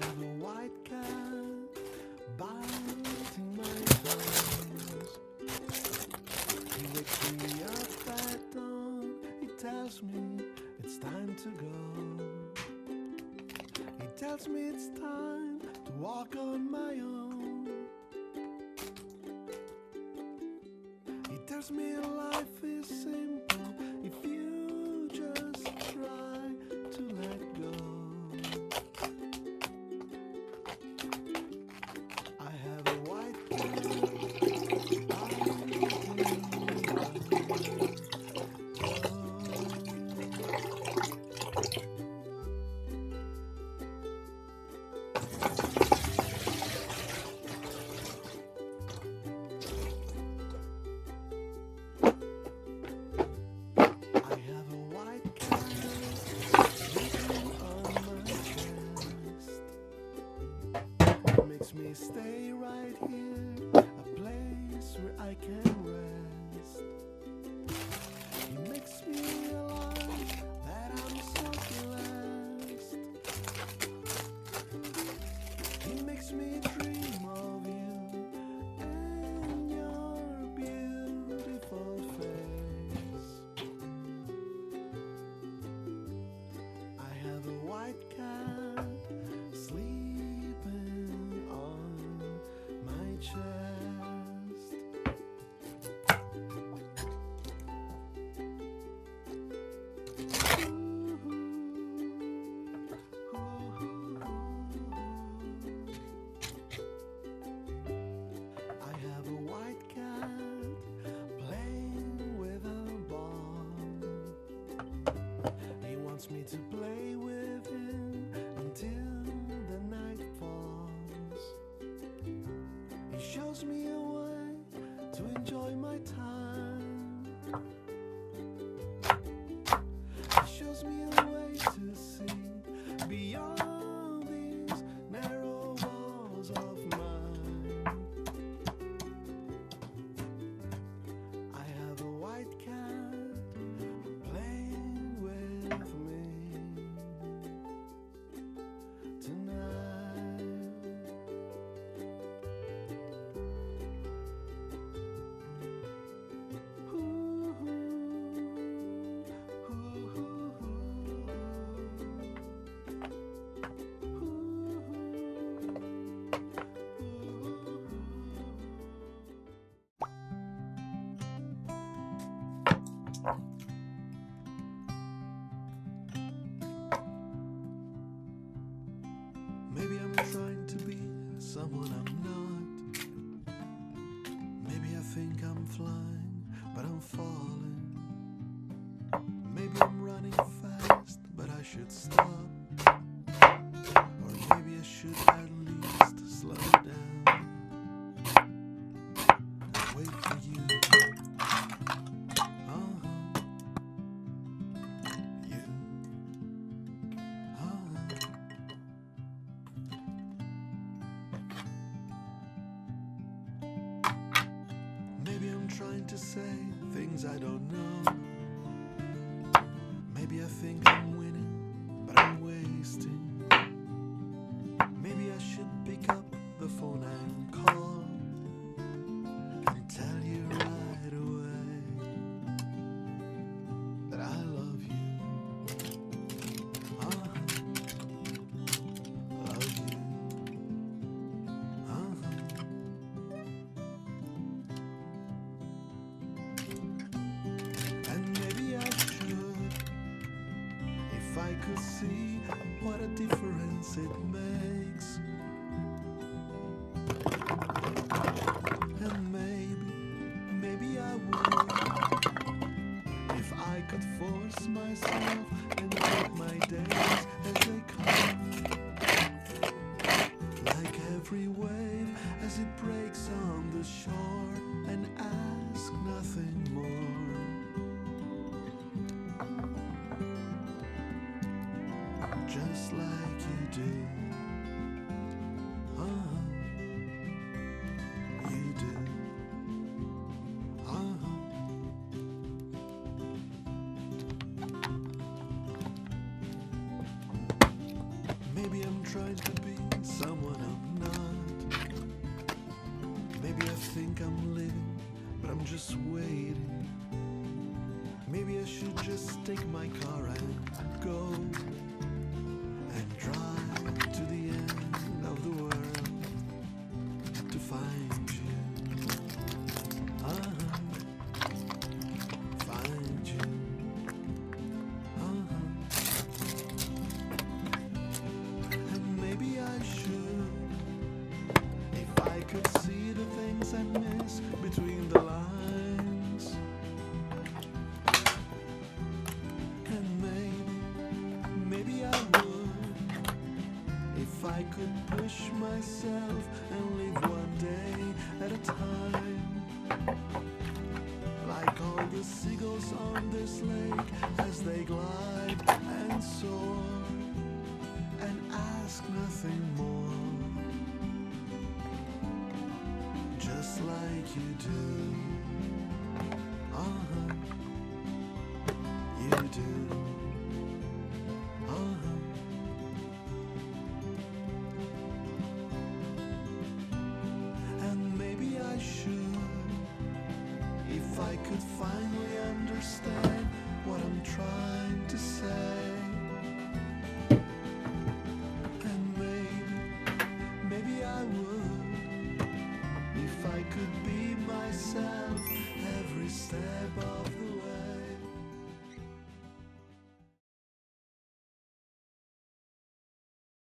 have a white cat biting my toes. He wakes me up at dawn. He tells me it's time to go. He tells me it's time to walk on my own. He tells me life is simple if you just try to let go. I have a white cat. Me stay right here, a place where I can rest. He makes me realize that I'm so blessed. He makes me dream of you and your beautiful face. I have a white cat sleeping on my chest. I have a white cat playing with a ball. He wants me to play with him until the night falls. He shows me a way to enjoy my time. He shows me a way to see beyond these narrow walls of mine. I have a white cat playing with me tonight. Maybe I'm trying to be someone I'm not. Maybe I think I'm flying, but I'm falling. Maybe I'm running fast, but I should stop. Or maybe I should at least slow down. Wait for you. You. Maybe I'm trying to say things I don't know. Maybe I think I'm winning, but I'm wasting. Maybe I should pick up the phone and call and tell you right away that I love you. Love you. And maybe I should, if I could see what a difference it makes. And maybe I would, if I could force myself and take my days as they come. Like every wave as it breaks on the shore and ask nothing more. Just like you do. You do. Maybe I'm trying to be Maybe I think I'm living, but I'm just waiting. Maybe I should just take my car and go and drive to the end of the world to find you. Find you. And maybe I should, if I could see the things I miss between the lines. And maybe I would, if I could push myself and live one day at a time. Like all the seagulls on this lake as they glide and soar and ask nothing more. Just like you do. You do. And maybe I should, if I could finally understand what I'm trying to say. And maybe I would, if I could be myself every step of